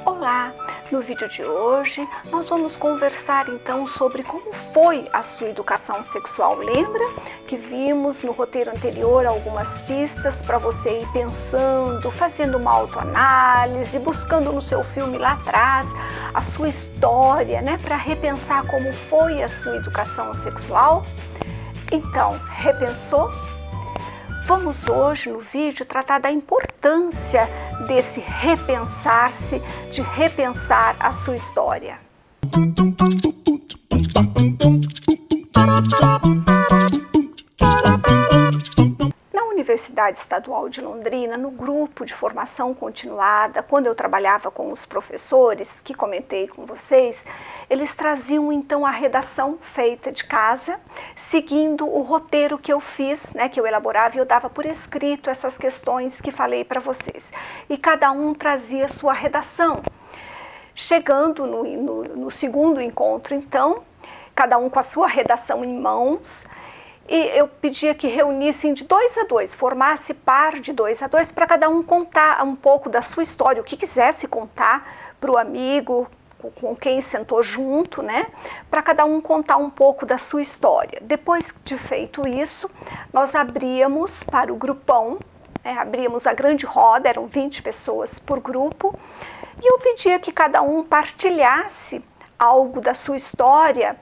Olá! No vídeo de hoje nós vamos conversar então sobre como foi a sua educação sexual. Lembra que vimos no roteiro anterior algumas pistas para você ir pensando, fazendo uma autoanálise, buscando no seu filme lá atrás a sua história, né, para repensar como foi a sua educação sexual? Então, repensou? Vamos hoje no vídeo tratar da importância desse repensar-se, de repensar a sua história. Na Universidade Estadual de Londrina, no grupo de formação continuada, quando eu trabalhava com os professores, que comentei com vocês, eles traziam então a redação feita de casa, seguindo o roteiro que eu fiz, né, que eu elaborava e eu dava por escrito essas questões que falei para vocês. E cada um trazia a sua redação. Chegando no segundo encontro, então, cada um com a sua redação em mãos, e eu pedia que reunissem de 2 a 2, formasse par de 2 a 2, para cada um contar um pouco da sua história, o que quisesse contar para o amigo, com quem sentou junto, né? Para cada um contar um pouco da sua história. Depois de feito isso, nós abríamos para o grupão, abríamos a grande roda, eram 20 pessoas por grupo, e eu pedia que cada um partilhasse algo da sua história,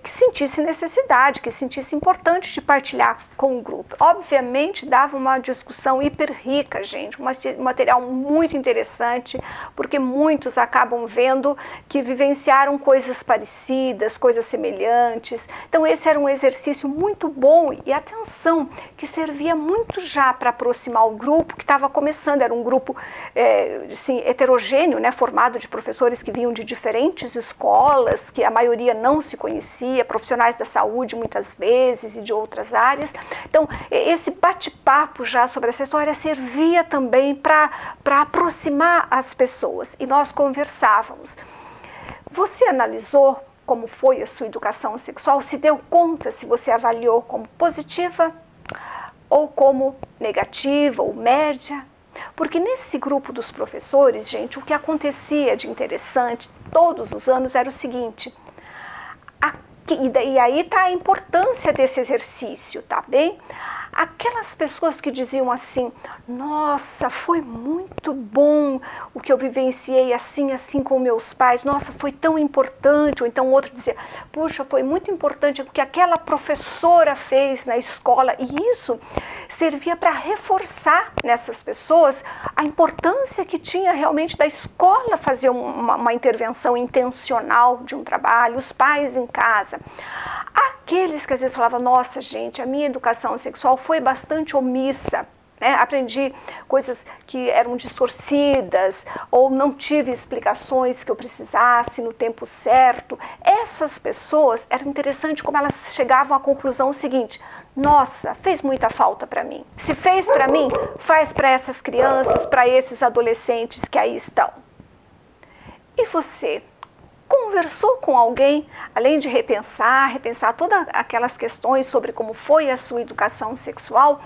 que sentisse necessidade, que sentisse importante de partilhar com o grupo. Obviamente dava uma discussão hiper rica, gente, um material muito interessante, porque muitos acabam vendo que vivenciaram coisas parecidas, coisas semelhantes. Então esse era um exercício muito bom e atenção, que servia muito já para aproximar o grupo que estava começando. Era um grupo assim, heterogêneo, né, formado de professores que vinham de diferentes escolas, que a maioria não se conhecia, profissionais da saúde muitas vezes e de outras áreas. Então, esse bate-papo já sobre essa história servia também para aproximar as pessoas e nós conversávamos. Você analisou como foi a sua educação sexual? Se deu conta se você avaliou como positiva ou como negativa ou média? Porque nesse grupo dos professores, gente, o que acontecia de interessante todos os anos era o seguinte: e aí está a importância desse exercício, tá bem? Aquelas pessoas que diziam assim: nossa, foi muito bom o que eu vivenciei assim com meus pais, nossa, foi tão importante. Ou então outro dizia: puxa, foi muito importante o que aquela professora fez na escola. E isso servia para reforçar nessas pessoas a importância que tinha realmente da escola fazer uma intervenção intencional de um trabalho, os pais em casa. Aqueles que às vezes falavam: nossa, gente, a minha educação sexual foi bastante omissa, né? Aprendi coisas que eram distorcidas ou não tive explicações que eu precisasse no tempo certo. Essas pessoas, era interessante como elas chegavam à conclusão seguinte: nossa, fez muita falta para mim. Se fez para mim, faz para essas crianças, para esses adolescentes que aí estão. E você? Conversou com alguém, além de repensar todas aquelas questões sobre como foi a sua educação sexual?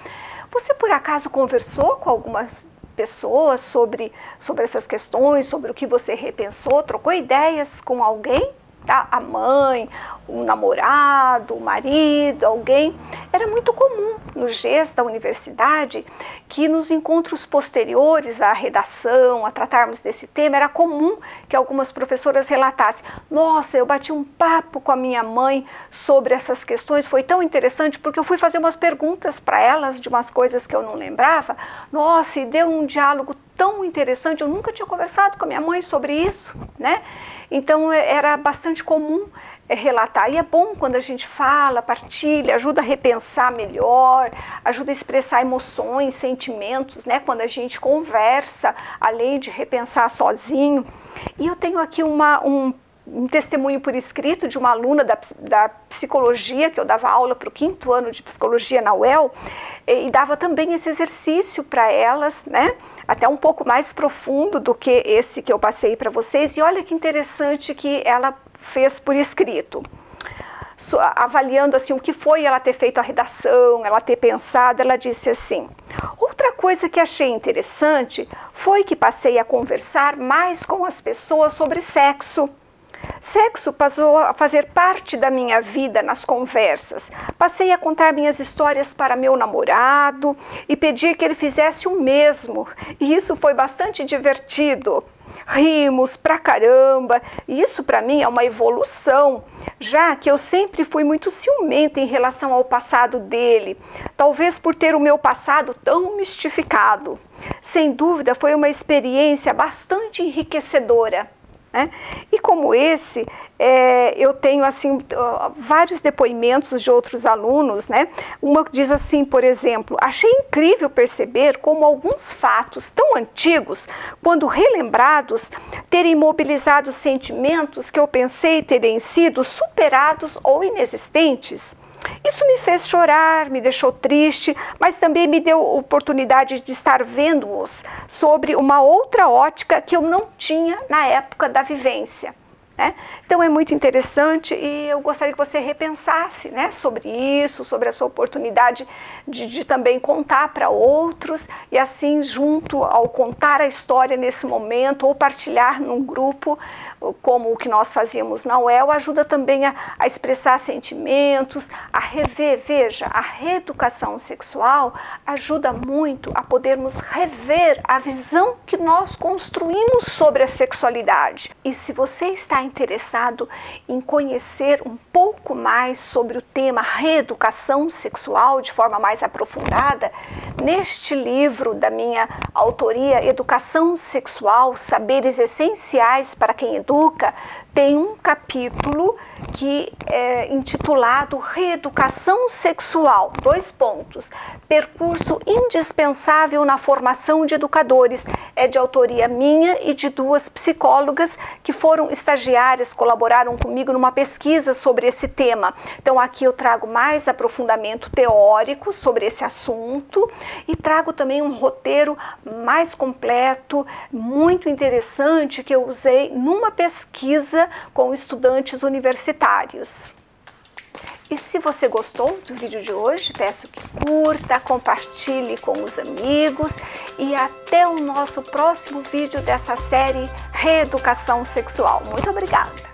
Você por acaso conversou com algumas pessoas sobre essas questões, sobre o que você repensou? Trocou ideias com alguém? Tá? A mãe, o namorado, o marido, alguém? Era muito comum no GES da universidade que nos encontros posteriores à redação, a tratarmos desse tema, era comum que algumas professoras relatassem: nossa, eu bati um papo com a minha mãe sobre essas questões, foi tão interessante porque eu fui fazer umas perguntas para elas de umas coisas que eu não lembrava. Nossa, e deu um diálogo tão interessante, eu nunca tinha conversado com a minha mãe sobre isso, né? Então era bastante comum relatar. E é bom quando a gente fala, partilha, ajuda a repensar melhor, ajuda a expressar emoções, sentimentos, né? Quando a gente conversa, além de repensar sozinho. E eu tenho aqui um testemunho por escrito de uma aluna da psicologia, que eu dava aula para o 5º ano de psicologia na UEL, e dava também esse exercício para elas, né? Até um pouco mais profundo do que esse que eu passei para vocês. E olha que interessante que ela fez por escrito. avaliando assim o que foi ela ter feito a redação, ela ter pensado, ela disse assim: outra coisa que achei interessante foi que passei a conversar mais com as pessoas sobre sexo. Sexo passou a fazer parte da minha vida nas conversas. Passei a contar minhas histórias para meu namorado e pedir que ele fizesse o mesmo. E isso foi bastante divertido. Rimos pra caramba, e isso para mim é uma evolução, já que eu sempre fui muito ciumenta em relação ao passado dele, talvez por ter o meu passado tão mistificado. Sem dúvida foi uma experiência bastante enriquecedora. E como esse, eu tenho assim vários depoimentos de outros alunos, Uma diz assim, por exemplo: achei incrível perceber como alguns fatos tão antigos, quando relembrados, terem mobilizado sentimentos que eu pensei terem sido superados ou inexistentes. Isso me fez chorar, me deixou triste, mas também me deu oportunidade de estar vendo-os sobre uma outra ótica que eu não tinha na época da vivência. Então é muito interessante e eu gostaria que você repensasse sobre isso, sobre essa oportunidade de também contar para outros e assim, junto ao contar a história nesse momento ou partilhar num grupo, como o que nós fazíamos na UEL, ajuda também a expressar sentimentos, a rever. Veja, a reeducação sexual ajuda muito a podermos rever a visão que nós construímos sobre a sexualidade. E se você está interessado em conhecer um pouco mais sobre o tema reeducação sexual de forma mais aprofundada, neste livro da minha autoria, Educação Sexual, Saberes Essenciais para quem educa, tem um capítulo que é intitulado Reeducação Sexual, : percurso indispensável na formação de educadores. É de autoria minha e de 2 psicólogas que foram estagiárias, colaboraram comigo numa pesquisa sobre esse tema. Então aqui eu trago mais aprofundamento teórico sobre esse assunto e trago também um roteiro mais completo, muito interessante, que eu usei numa pesquisa com estudantes universitários. E se você gostou do vídeo de hoje, peço que curta, compartilhe com os amigos e até o nosso próximo vídeo dessa série Reeducação Sexual. Muito obrigada!